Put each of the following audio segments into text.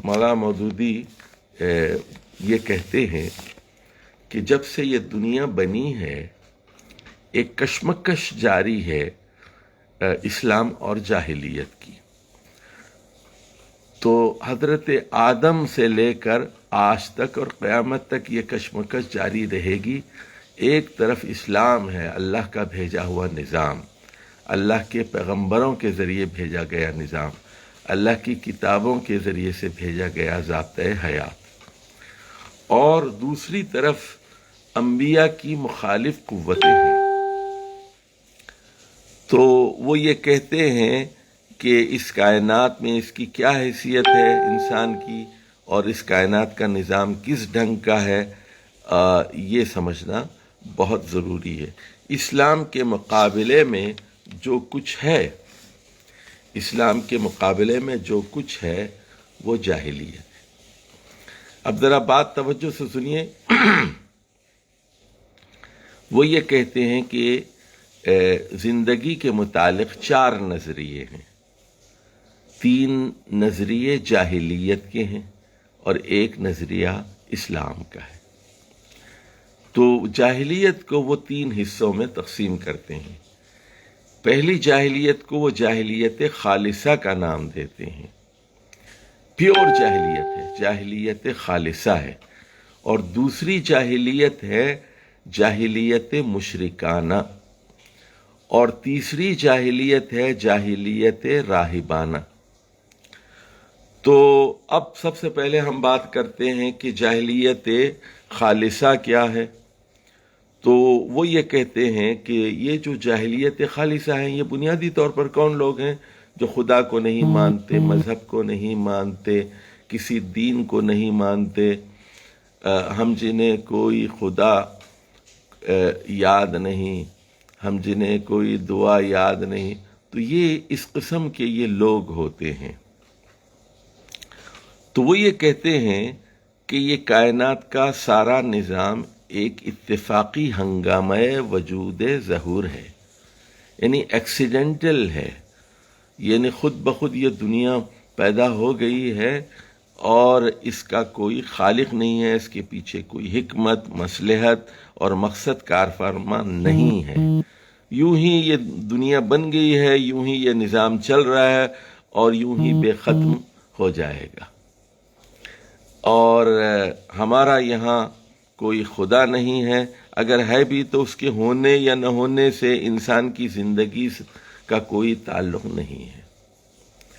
مولانا مودودی یہ کہتے ہیں کہ جب سے یہ دنیا بنی ہے ایک کشمکش جاری ہے اسلام اور جاہلیت کی. تو حضرت آدم سے لے کر آج تک اور قیامت تک یہ کشمکش جاری رہے گی. ایک طرف اسلام ہے، اللہ کا بھیجا ہوا نظام، اللہ کے پیغمبروں کے ذریعے بھیجا گیا نظام، اللہ کی کتابوں کے ذریعے سے بھیجا گیا ضابطۂ حیات، اور دوسری طرف انبیاء کی مخالف قوتیں ہیں. تو وہ یہ کہتے ہیں کہ اس کائنات میں اس کی کیا حیثیت ہے انسان کی، اور اس کائنات کا نظام کس ڈھنگ کا ہے، یہ سمجھنا بہت ضروری ہے. اسلام کے مقابلے میں جو کچھ ہے، اسلام کے مقابلے میں جو کچھ ہے وہ جاہلیت ہے. اب ذرا بات توجہ سے سنیے. وہ یہ کہتے ہیں کہ زندگی کے متعلق 4 نظریے ہیں. 3 نظریے جاہلیت کے ہیں اور 1 نظریہ اسلام کا ہے. تو جاہلیت کو وہ 3 حصوں میں تقسیم کرتے ہیں. پہلی جاہلیت کو وہ جاہلیت خالصہ کا نام دیتے ہیں. پیور جاہلیت ہے، جاہلیت خالصہ ہے. اور دوسری جاہلیت ہے جاہلیت مشرکانہ. اور تیسری جاہلیت ہے جاہلیت راہبانہ. تو اب سب سے پہلے ہم بات کرتے ہیں کہ جاہلیت خالصہ کیا ہے. تو وہ یہ کہتے ہیں کہ یہ جو جاہلیت خالصہ ہیں یہ بنیادی طور پر کون لوگ ہیں؟ جو خدا کو نہیں مانتے، مذہب کو نہیں مانتے، کسی دین کو نہیں مانتے، ہم جنہیں کوئی خدا یاد نہیں، ہم جنہیں کوئی دعا یاد نہیں. تو یہ اس قسم کے یہ لوگ ہوتے ہیں. تو وہ یہ کہتے ہیں کہ یہ کائنات کا سارا نظام ایک اتفاقی ہنگامہ وجود ظہور ہے، یعنی ایکسیڈنٹل ہے. یعنی خود بخود یہ دنیا پیدا ہو گئی ہے اور اس کا کوئی خالق نہیں ہے، اس کے پیچھے کوئی حکمت، مصلحت اور مقصد کار فرما نہیں ہے. یوں ہی یہ دنیا بن گئی ہے، یوں ہی یہ نظام چل رہا ہے اور یوں ہی بے ختم ہو جائے گا. اور ہمارا یہاں کوئی خدا نہیں ہے، اگر ہے بھی تو اس کے ہونے یا نہ ہونے سے انسان کی زندگی کا کوئی تعلق نہیں ہے،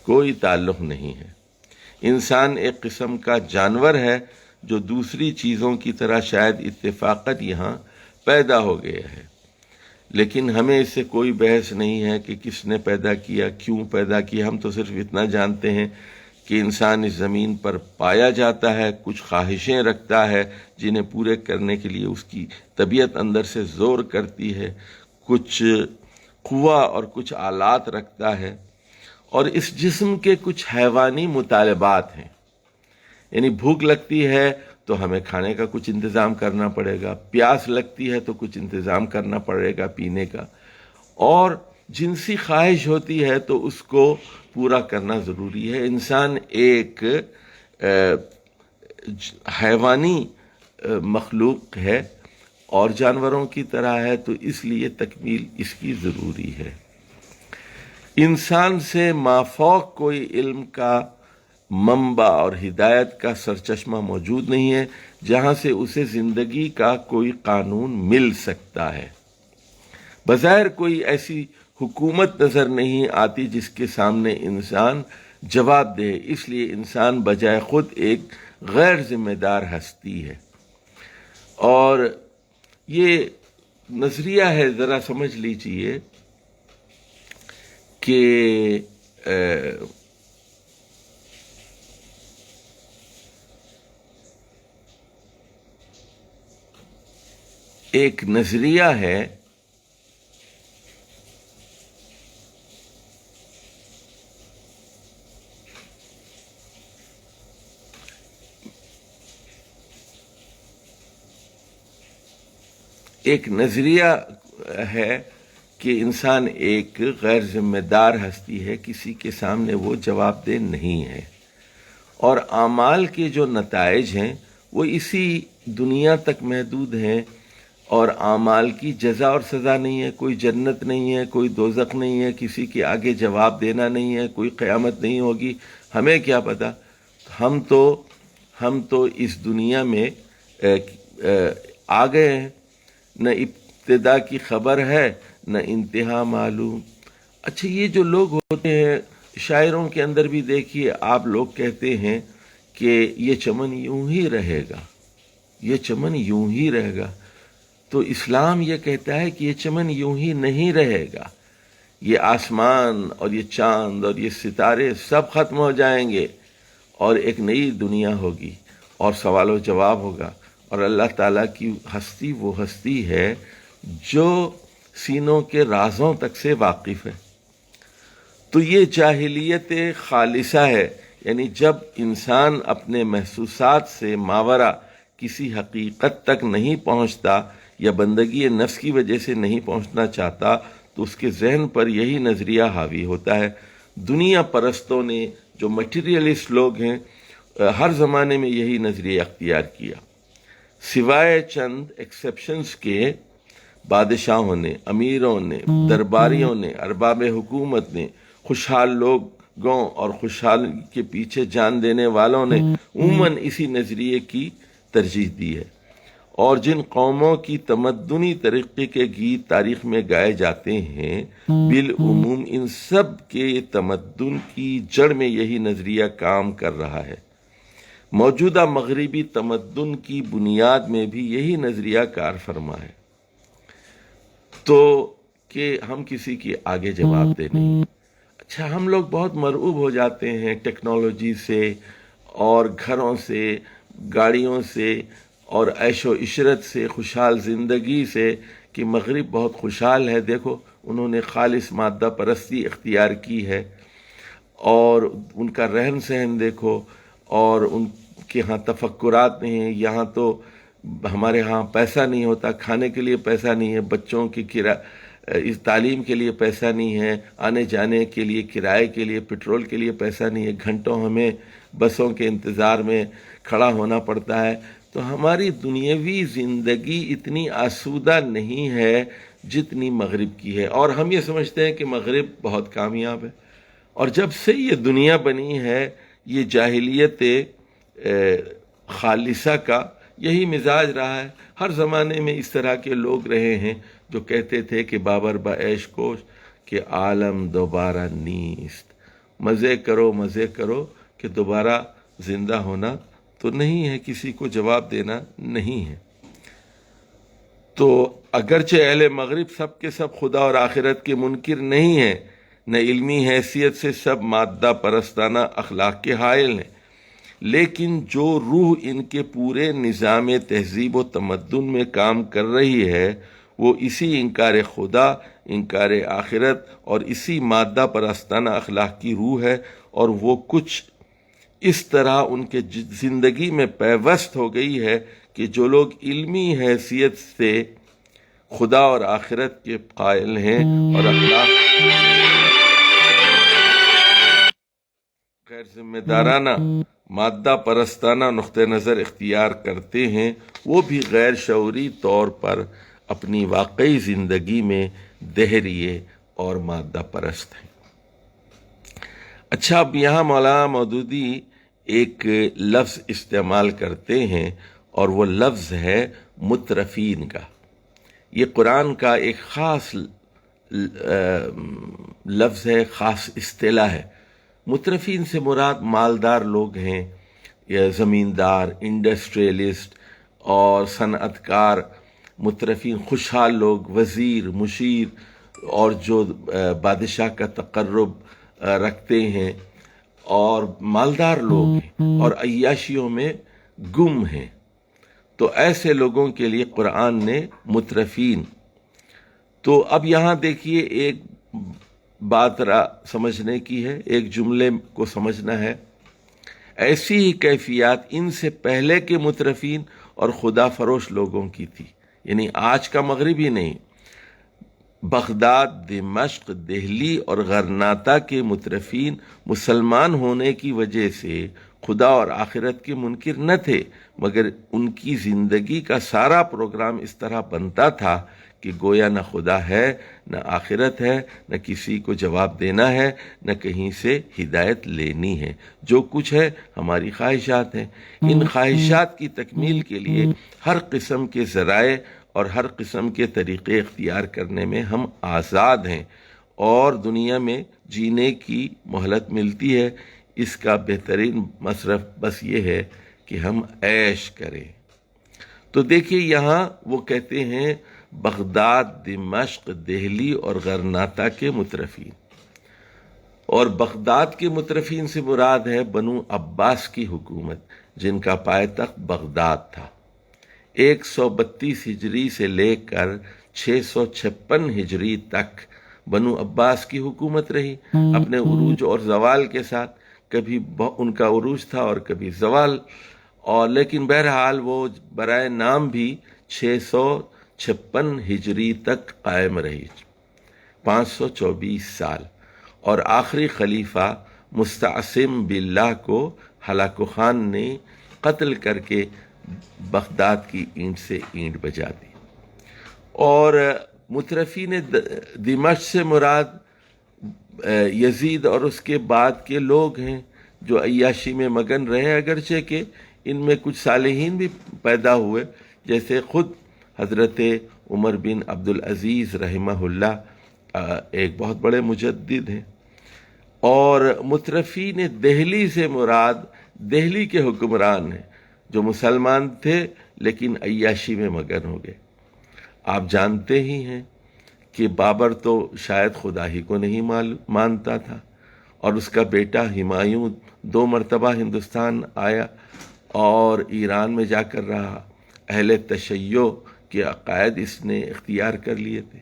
کوئی تعلق نہیں ہے. انسان ایک قسم کا جانور ہے جو دوسری چیزوں کی طرح شاید اتفاقت یہاں پیدا ہو گیا ہے. لیکن ہمیں اس سے کوئی بحث نہیں ہے کہ کس نے پیدا کیا، کیوں پیدا کیا. ہم تو صرف اتنا جانتے ہیں کہ انسان اس زمین پر پایا جاتا ہے، کچھ خواہشیں رکھتا ہے جنہیں پورے کرنے کے لیے اس کی طبیعت اندر سے زور کرتی ہے، کچھ قوہ اور کچھ آلات رکھتا ہے، اور اس جسم کے کچھ حیوانی مطالبات ہیں. یعنی بھوک لگتی ہے تو ہمیں کھانے کا کچھ انتظام کرنا پڑے گا، پیاس لگتی ہے تو کچھ انتظام کرنا پڑے گا پینے کا، اور جنسی خواہش ہوتی ہے تو اس کو پورا کرنا ضروری ہے. انسان ایک حیوانی مخلوق ہے اور جانوروں کی طرح ہے، تو اس لیے تکمیل اس کی ضروری ہے. انسان سے مافوق کوئی علم کا منبع اور ہدایت کا سرچشمہ موجود نہیں ہے جہاں سے اسے زندگی کا کوئی قانون مل سکتا ہے. بظاہر کوئی ایسی حکومت نظر نہیں آتی جس کے سامنے انسان جواب دے، اس لیے انسان بجائے خود ایک غیر ذمہ دار ہستی ہے. اور یہ نظریہ ہے، ذرا سمجھ لیجئے کہ ایک نظریہ ہے کہ انسان ایک غیر ذمہ دار ہستی ہے، کسی کے سامنے وہ جواب دہ نہیں ہے. اور اعمال کے جو نتائج ہیں وہ اسی دنیا تک محدود ہیں، اور اعمال کی جزا اور سزا نہیں ہے، کوئی جنت نہیں ہے، کوئی دوزخ نہیں ہے، کسی کے آگے جواب دینا نہیں ہے، کوئی قیامت نہیں ہوگی، ہمیں کیا پتہ؟ ہم تو اس دنیا میں آ گئے ہیں، نہ ابتدا کی خبر ہے نہ انتہا معلوم۔ اچھا، یہ جو لوگ ہوتے ہیں، شاعروں کے اندر بھی دیکھیے، آپ لوگ کہتے ہیں کہ یہ چمن یوں ہی رہے گا، یہ چمن یوں ہی رہے گا، تو اسلام یہ کہتا ہے کہ یہ چمن یوں ہی نہیں رہے گا، یہ آسمان اور یہ چاند اور یہ ستارے سب ختم ہو جائیں گے، اور ایک نئی دنیا ہوگی، اور سوال و جواب ہوگا، اور اللہ تعالیٰ کی ہستی وہ ہستی ہے جو سینوں کے رازوں تک سے واقف ہے۔ تو یہ جاہلیت خالصہ ہے، یعنی جب انسان اپنے محسوسات سے ماورا کسی حقیقت تک نہیں پہنچتا، یا بندگی نفس کی وجہ سے نہیں پہنچنا چاہتا، تو اس کے ذہن پر یہی نظریہ حاوی ہوتا ہے۔ دنیا پرستوں نے، جو مٹیریلسٹ لوگ ہیں، ہر زمانے میں یہی نظریہ اختیار کیا، سوائے چند ایکسیپشنز کے۔ بادشاہوں نے، امیروں نے، درباریوں نے، ارباب حکومت نے، خوشحال لوگوں اور خوشحال کے پیچھے جان دینے والوں نے عموماً اسی نظریے کی ترجیح دی ہے، اور جن قوموں کی تمدنی ترقی کے گیت تاریخ میں گائے جاتے ہیں، بالعموم ان سب کے تمدن کی جڑ میں یہی نظریہ کام کر رہا ہے۔ موجودہ مغربی تمدن کی بنیاد میں بھی یہی نظریہ کار فرما ہے، تو کہ ہم کسی کے آگے جواب دے نہیں۔ اچھا، ہم لوگ بہت مرعوب ہو جاتے ہیں ٹیکنالوجی سے، اور گھروں سے، گاڑیوں سے، اور عیش و عشرت سے، خوشحال زندگی سے، کہ مغرب بہت خوشحال ہے، دیکھو انہوں نے خالص مادہ پرستی اختیار کی ہے، اور ان کا رہن سہن دیکھو، اور ان کے ہاں تفکرات نہیں ہیں۔ یہاں تو ہمارے ہاں پیسہ نہیں ہوتا، کھانے کے لیے پیسہ نہیں ہے، بچوں کی اس تعلیم کے لیے پیسہ نہیں ہے، آنے جانے کے لیے، کرائے کے لیے، پٹرول کے لیے پیسہ نہیں ہے، گھنٹوں ہمیں بسوں کے انتظار میں کھڑا ہونا پڑتا ہے۔ تو ہماری دنیاوی زندگی اتنی آسودہ نہیں ہے جتنی مغرب کی ہے، اور ہم یہ سمجھتے ہیں کہ مغرب بہت کامیاب ہے۔ اور جب سے یہ دنیا بنی ہے، یہ جاہلیت خالصہ کا یہی مزاج رہا ہے۔ ہر زمانے میں اس طرح کے لوگ رہے ہیں جو کہتے تھے کہ بابر با عیش کوش کہ عالم دوبارہ نیست، مزے کرو کہ دوبارہ زندہ ہونا تو نہیں ہے، کسی کو جواب دینا نہیں ہے۔ تو اگرچہ اہل مغرب سب کے سب خدا اور آخرت کے منکر نہیں ہیں، نہ علمی حیثیت سے سب مادہ پرستانہ اخلاق کے حائل ہیں، لیکن جو روح ان کے پورے نظام تہذیب و تمدن میں کام کر رہی ہے، وہ اسی انکار خدا، انکار آخرت اور اسی مادہ پرستانہ اخلاق کی روح ہے، اور وہ کچھ اس طرح ان کے زندگی میں پیوست ہو گئی ہے کہ جو لوگ علمی حیثیت سے خدا اور آخرت کے قائل ہیں اور اخلاق غیر ذمہ دارانہ مادہ پرستانہ نقطہ نظر اختیار کرتے ہیں، وہ بھی غیر شعوری طور پر اپنی واقعی زندگی میں دہریے اور مادہ پرست ہیں۔ اچھا، اب یہاں مولانا مودودی ایک لفظ استعمال کرتے ہیں، اور وہ لفظ ہے مترفین کا۔ یہ قرآن کا ایک خاص لفظ ہے، خاص اصطلاح ہے۔ مترفین سے مراد مالدار لوگ ہیں، یا زمیندار، انڈسٹریلسٹ اور صنعت کار۔ مترفین خوشحال لوگ، وزیر، مشیر، اور جو بادشاہ کا تقرب رکھتے ہیں، اور مالدار لوگ ہیں، اور عیاشیوں میں گم ہیں۔ تو ایسے لوگوں کے لیے قرآن نے مترفین۔ تو اب یہاں دیکھیے، ایک بات سمجھنے کی ہے، ایک جملے کو سمجھنا ہے۔ ایسی ہی کیفیات ان سے پہلے کے مترفین اور خدا فروش لوگوں کی تھی، یعنی آج کا مغرب ہی نہیں، بغداد، دمشق، دہلی اور غرناطہ کے مترفین مسلمان ہونے کی وجہ سے خدا اور آخرت کے منکر نہ تھے، مگر ان کی زندگی کا سارا پروگرام اس طرح بنتا تھا کہ گویا نہ خدا ہے، نہ آخرت ہے، نہ کسی کو جواب دینا ہے، نہ کہیں سے ہدایت لینی ہے، جو کچھ ہے ہماری خواہشات ہیں۔ ان خواہشات کی تکمیل کے لیے ہر قسم کے ذرائع اور ہر قسم کے طریقے اختیار کرنے میں ہم آزاد ہیں، اور دنیا میں جینے کی مہلت ملتی ہے۔ اس کا بہترین مصرف بس یہ ہے کہ ہم عیش کریں۔ تو دیکھیے یہاں وہ کہتے ہیں بغداد، دمشق، دہلی اور غرناطہ کے مترفین، اور بغداد کے مترفین سے مراد ہے بنو عباس کی حکومت، جن کا پائے تخت بغداد تھا۔ 132 ہجری سے لے کر 656 ہجری تک بنو عباس کی حکومت رہی، اپنے عروج اور زوال کے ساتھ۔ کبھی ان کا عروج تھا اور کبھی زوال، اور لیکن بہرحال وہ برائے نام بھی 656 ہجری تک قائم رہی، 524 سال۔ اور آخری خلیفہ مستعصم باللہ کو ہلاکو خان نے قتل کر کے بغداد کی اینٹ سے اینٹ بجا دی۔ اور مترفین دمشق سے مراد یزید اور اس کے بعد کے لوگ ہیں جو عیاشی میں مگن رہے، اگرچہ کہ ان میں کچھ صالحین بھی پیدا ہوئے، جیسے خود حضرت عمر بن عبدالعزیز رحمہ اللہ ایک بہت بڑے مجدد ہیں۔ اور مترفین دہلی سے مراد دہلی کے حکمران ہیں جو مسلمان تھے لیکن عیاشی میں مگن ہو گئے۔ آپ جانتے ہی ہیں کہ بابر تو شاید خدا ہی کو نہیں مانتا تھا، اور اس کا بیٹا ہمایوں 2 مرتبہ ہندوستان آیا اور ایران میں جا کر رہا۔ اہل تشیع کے عقائد اس نے اختیار کر لیے تھے،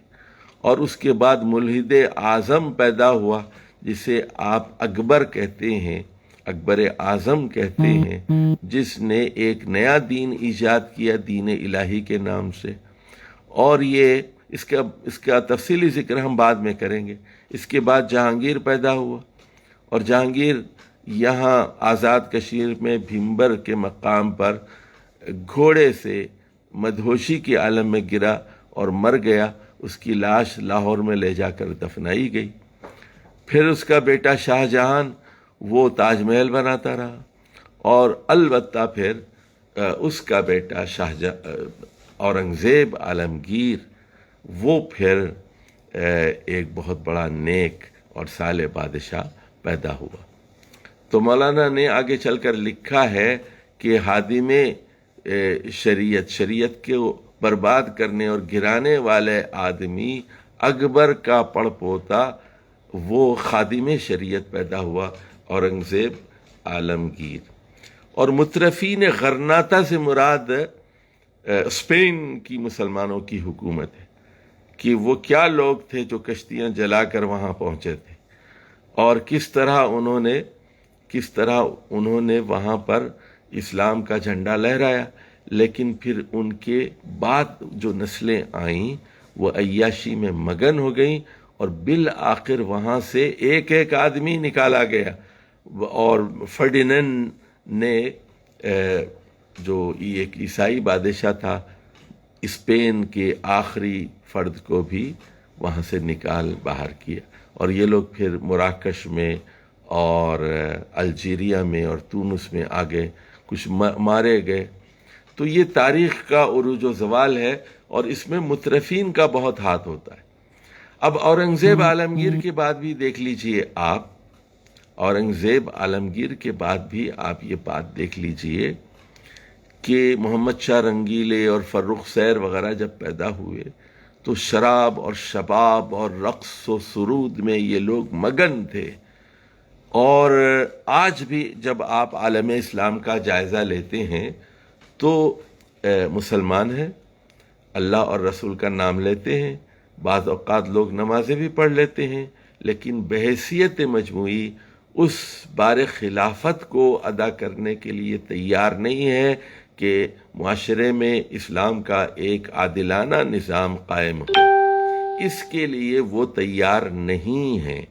اور اس کے بعد ملحد اعظم پیدا ہوا جسے آپ اکبر کہتے ہیں، اکبر اعظم کہتے ہیں، جس نے ایک نیا دین ایجاد کیا دین الہی کے نام سے۔ اور یہ اس کا تفصیلی ذکر ہم بعد میں کریں گے۔ اس کے بعد جہانگیر پیدا ہوا، اور جہانگیر یہاں آزاد کشمیر میں بھیمبر کے مقام پر گھوڑے سے مدہوشی کے عالم میں گرا اور مر گیا۔ اس کی لاش لاہور میں لے جا کر دفنائی گئی۔ پھر اس کا بیٹا شاہ جہان وہ تاج محل بناتا رہا، اور البتہ پھر اس کا بیٹا اورنگزیب عالمگیر وہ پھر ایک بہت بڑا نیک اور صالح بادشاہ پیدا ہوا۔ تو مولانا نے آگے چل کر لکھا ہے کہ خادم شریعت کو برباد کرنے اور گرانے والے آدمی اکبر کا پڑ پوتا وہ خادم شریعت پیدا ہوا، اورنگزیب عالمگیر۔ اور مترفین غرناطہ سے مراد اسپین کی مسلمانوں کی حکومت ہے، کہ وہ کیا لوگ تھے جو کشتیاں جلا کر وہاں پہنچے تھے، اور کس طرح انہوں نے وہاں پر اسلام کا جھنڈا لہرایا۔ لیکن پھر ان کے بعد جو نسلیں آئیں وہ عیاشی میں مگن ہو گئیں، اور بالآخر وہاں سے ایک ایک آدمی نکالا گیا، اور فرڈیننڈ نے جو ایک عیسائی بادشاہ تھا، اسپین کے آخری فرد کو بھی وہاں سے نکال باہر کیا، اور یہ لوگ پھر مراکش میں اور الجیریا میں اور تونس میں آگے کچھ مارے گئے۔ تو یہ تاریخ کا عروج و زوال ہے، اور اس میں مترفین کا بہت ہاتھ ہوتا ہے۔ اب اورنگزیب عالمگیر کے بعد بھی دیکھ لیجئے آپ، اورنگزیب عالمگیر کے بعد بھی آپ یہ بات دیکھ لیجئے کہ محمد شاہ رنگیلے اور فرخ سیر وغیرہ جب پیدا ہوئے تو شراب اور شباب اور رقص و سرود میں یہ لوگ مگن تھے۔ اور آج بھی جب آپ عالم اسلام کا جائزہ لیتے ہیں تو مسلمان ہیں، اللہ اور رسول کا نام لیتے ہیں، بعض اوقات لوگ نمازیں بھی پڑھ لیتے ہیں، لیکن بحیثیت مجموعی اس بار خلافت کو ادا کرنے کے لیے تیار نہیں ہے کہ معاشرے میں اسلام کا ایک عادلانہ نظام قائم ہو۔ اس کے لیے وہ تیار نہیں ہیں۔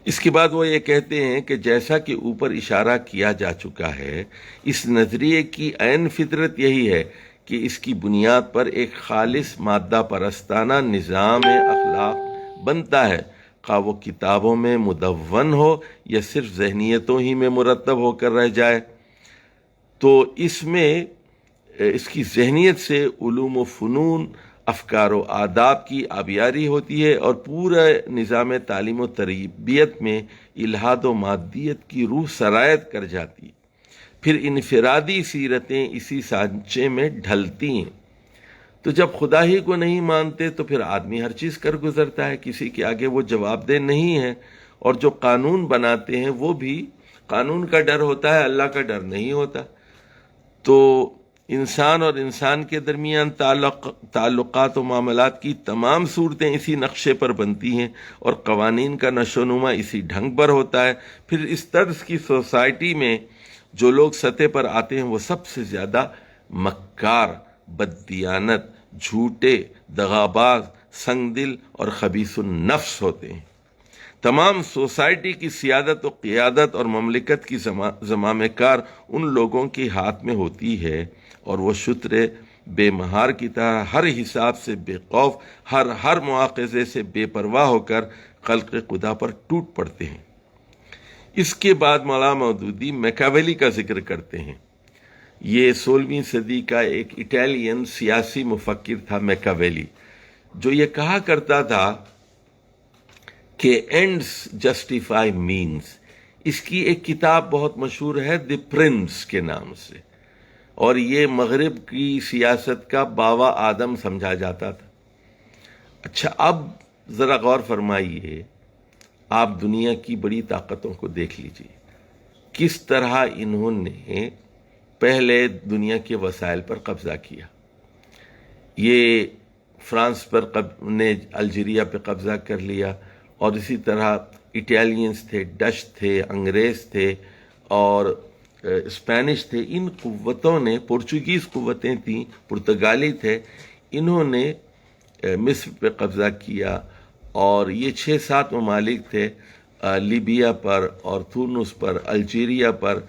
اس کے بعد وہ یہ کہتے ہیں کہ جیسا کہ اوپر اشارہ کیا جا چکا ہے، اس نظریے کی عین فطرت یہی ہے کہ اس کی بنیاد پر ایک خالص مادہ پرستانہ نظام اخلاق بنتا ہے، خواہ وہ کتابوں میں مدون ہو یا صرف ذہنیتوں ہی میں مرتب ہو کر رہ جائے۔ تو اس میں اس کی ذہنیت سے علوم و فنون، افکار و آداب کی آبیاری ہوتی ہے، اور پورا نظام تعلیم و تربیت میں الحاد و مادیت کی روح سرایت کر جاتی ہے۔ پھر انفرادی سیرتیں اسی سانچے میں ڈھلتی ہیں۔ تو جب خدا ہی کو نہیں مانتے تو پھر آدمی ہر چیز کر گزرتا ہے، کسی کے آگے وہ جواب دہ نہیں ہے، اور جو قانون بناتے ہیں وہ بھی قانون کا ڈر ہوتا ہے، اللہ کا ڈر نہیں ہوتا۔ تو انسان اور انسان کے درمیان تعلقات و معاملات کی تمام صورتیں اسی نقشے پر بنتی ہیں، اور قوانین کا نشو و نما اسی ڈھنگ پر ہوتا ہے۔ پھر اس طرز کی سوسائٹی میں جو لوگ سطح پر آتے ہیں وہ سب سے زیادہ مکار، بددیانت، جھوٹے، دغاباز، سنگ دل اور خبیث النفس ہوتے ہیں۔ تمام سوسائٹی کی سیادت و قیادت اور مملکت کی زمام کار ان لوگوں کے ہاتھ میں ہوتی ہے، اور وہ شترے بے مہار کی طرح ہر حساب سے بے خوف، ہر مواخذے سے بے پرواہ ہو کر خلق خدا پر ٹوٹ پڑتے ہیں۔ اس کے بعد مولانا مودودی میکاویلی کا ذکر کرتے ہیں۔ یہ 16ویں صدی کا ایک اٹالین سیاسی مفکر تھا میکاویلی، جو یہ کہا کرتا تھا کہ اینڈز جسٹیفائی مینز۔ اس کی ایک کتاب بہت مشہور ہے دی پرنس کے نام سے، اور یہ مغرب کی سیاست کا باوا آدم سمجھا جاتا تھا۔ اچھا، اب ذرا غور فرمائیے، آپ دنیا کی بڑی طاقتوں کو دیکھ لیجئے، کس طرح انہوں نے پہلے دنیا کے وسائل پر قبضہ کیا۔ یہ فرانس پر نے الجیریا پہ قبضہ کر لیا، اور اسی طرح اٹالینز تھے، ڈچ تھے، انگریز تھے، اور اسپینش تھے۔ ان قوتوں نے، پرتگیز قوتیں تھیں، پرتگالی تھے، انہوں نے مصر پہ قبضہ کیا، اور یہ 6-7 ممالک تھے، لیبیا پر اور تونس پر، الجیریا پر،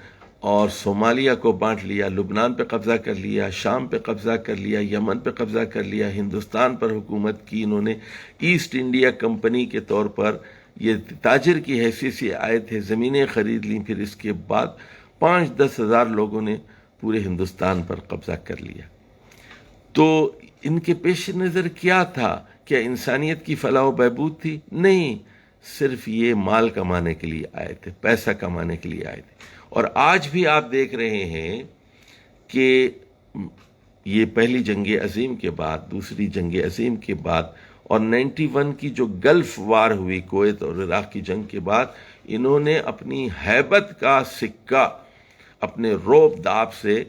اور صومالیہ کو بانٹ لیا، لبنان پہ قبضہ کر لیا، شام پہ قبضہ کر لیا، یمن پہ قبضہ کر لیا، ہندوستان پر حکومت کی انہوں نے۔ ایسٹ انڈیا کمپنی کے طور پر یہ تاجر کی حیثیت سے آئے تھے، زمینیں خرید لیں، پھر اس کے بعد 5-10 ہزار لوگوں نے پورے ہندوستان پر قبضہ کر لیا۔ تو ان کے پیش نظر کیا تھا؟ کیا انسانیت کی فلاح و بہبود تھی؟ نہیں، صرف یہ مال کمانے کے لیے آئے تھے، پیسہ کمانے کے لیے آئے تھے۔ اور آج بھی آپ دیکھ رہے ہیں کہ یہ پہلی جنگ عظیم کے بعد، دوسری جنگ عظیم کے بعد، اور 91 کی جو گلف وار ہوئی، کویت اور عراق کی جنگ کے بعد، انہوں نے اپنی ہیبت کا سکہ اپنے روب داب سے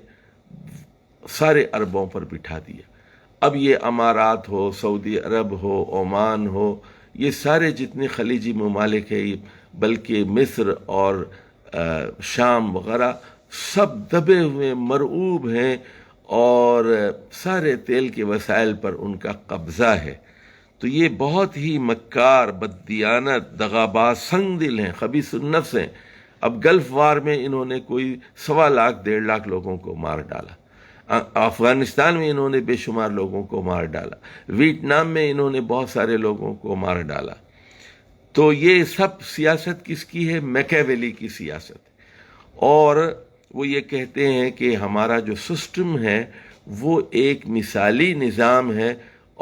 سارے عربوں پر بٹھا دیا۔ اب یہ امارات ہو، سعودی عرب ہو، عمان ہو، یہ سارے جتنے خلیجی ممالک ہیں، بلکہ مصر اور شام وغیرہ، سب دبے ہوئے مرعوب ہیں، اور سارے تیل کے وسائل پر ان کا قبضہ ہے۔ تو یہ بہت ہی مکار، بددیانت، دغاباز، سنگ دل ہیں، خبیث النفس ہیں۔ اب گلف وار میں انہوں نے کوئی 1.25 لاکھ 1.5 لاکھ لوگوں کو مار ڈالا، افغانستان میں انہوں نے بے شمار لوگوں کو مار ڈالا، ویتنام میں انہوں نے بہت سارے لوگوں کو مار ڈالا۔ تو یہ سب سیاست کس کی ہے؟ میکاویلی کی سیاست۔ اور وہ یہ کہتے ہیں کہ ہمارا جو سسٹم ہے وہ ایک مثالی نظام ہے،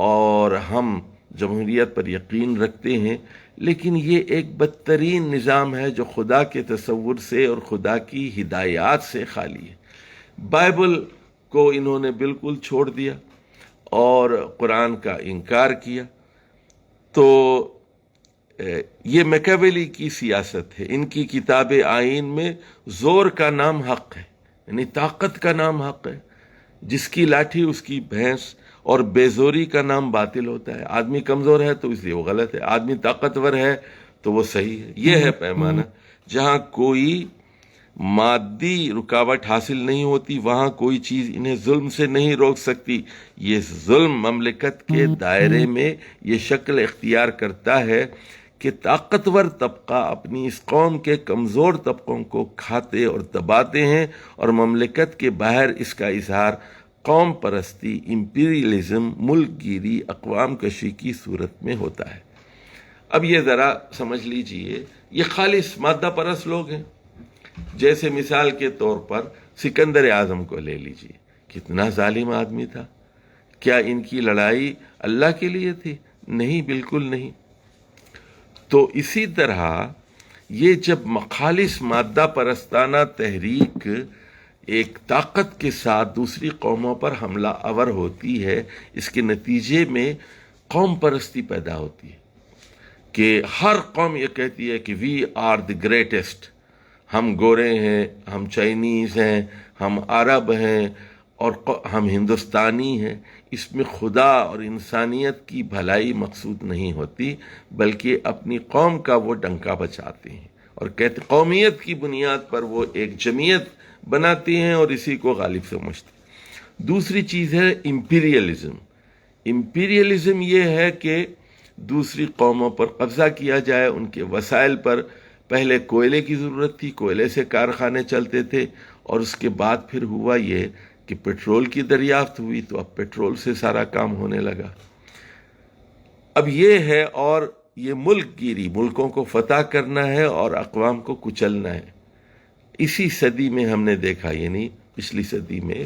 اور ہم جمہوریت پر یقین رکھتے ہیں، لیکن یہ ایک بدترین نظام ہے جو خدا کے تصور سے اور خدا کی ہدایات سے خالی ہے۔ بائبل کو انہوں نے بالکل چھوڑ دیا اور قرآن کا انکار کیا۔ تو یہ میکاویلی کی سیاست ہے۔ ان کی کتاب آئین میں زور کا نام حق ہے، یعنی طاقت کا نام حق ہے، جس کی لاٹھی اس کی بھینس، اور بےزوری کا نام باطل ہوتا ہے۔ آدمی کمزور ہے تو اس لیے وہ غلط ہے، آدمی طاقتور ہے تو وہ صحیح ہے۔ یہ ہے پیمانہ۔ جہاں کوئی مادی رکاوٹ حاصل نہیں ہوتی، وہاں کوئی چیز انہیں ظلم سے نہیں روک سکتی۔ یہ ظلم مملکت کے دائرے میں یہ شکل اختیار کرتا ہے کہ طاقتور طبقہ اپنی اس قوم کے کمزور طبقوں کو کھاتے اور دباتے ہیں، اور مملکت کے باہر اس کا اظہار قوم پرستی، امپیریلزم، ملک گیری، اقوام کشی کی صورت میں ہوتا ہے۔ اب یہ ذرا سمجھ لیجئے، یہ خالص مادہ پرست لوگ ہیں۔ جیسے مثال کے طور پر سکندر اعظم کو لے لیجئے، کتنا ظالم آدمی تھا۔ کیا ان کی لڑائی اللہ کے لیے تھی؟ نہیں، بالکل نہیں۔ تو اسی طرح یہ جب خالص مادہ پرستانہ تحریک ایک طاقت کے ساتھ دوسری قوموں پر حملہ آور ہوتی ہے، اس کے نتیجے میں قوم پرستی پیدا ہوتی ہے کہ ہر قوم یہ کہتی ہے کہ وی آر دی گریٹسٹ، ہم گورے ہیں، ہم چائنیز ہیں، ہم عرب ہیں، اور ہم ہندوستانی ہیں۔ اس میں خدا اور انسانیت کی بھلائی مقصود نہیں ہوتی، بلکہ اپنی قوم کا وہ ڈنکا بچاتے ہیں، اور کہتے قومیت کی بنیاد پر وہ ایک جمعیت بناتی ہیں اور اسی کو غالب سمجھتے ہیں۔ دوسری چیز ہے امپیریلزم۔ امپیریلزم یہ ہے کہ دوسری قوموں پر قبضہ کیا جائے، ان کے وسائل پر۔ پہلے کوئلے کی ضرورت تھی، کوئلے سے کارخانے چلتے تھے، اور اس کے بعد پھر ہوا یہ کہ پیٹرول کی دریافت ہوئی، تو اب پیٹرول سے سارا کام ہونے لگا۔ اب یہ ہے، اور یہ ملک گیری، ملکوں کو فتح کرنا ہے اور اقوام کو کچلنا ہے۔ اسی صدی میں ہم نے دیکھا، یعنی پچھلی صدی میں،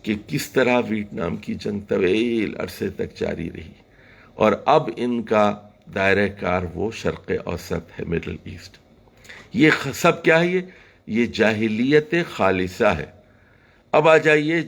کہ کس طرح ویتنام کی جنگ طویل عرصے تک جاری رہی، اور اب ان کا دائرہ کار وہ شرق اوسط ہے، مڈل ایسٹ۔ یہ سب کیا ہے؟ یہ جاہلیت خالصہ ہے۔ اب آ جائیے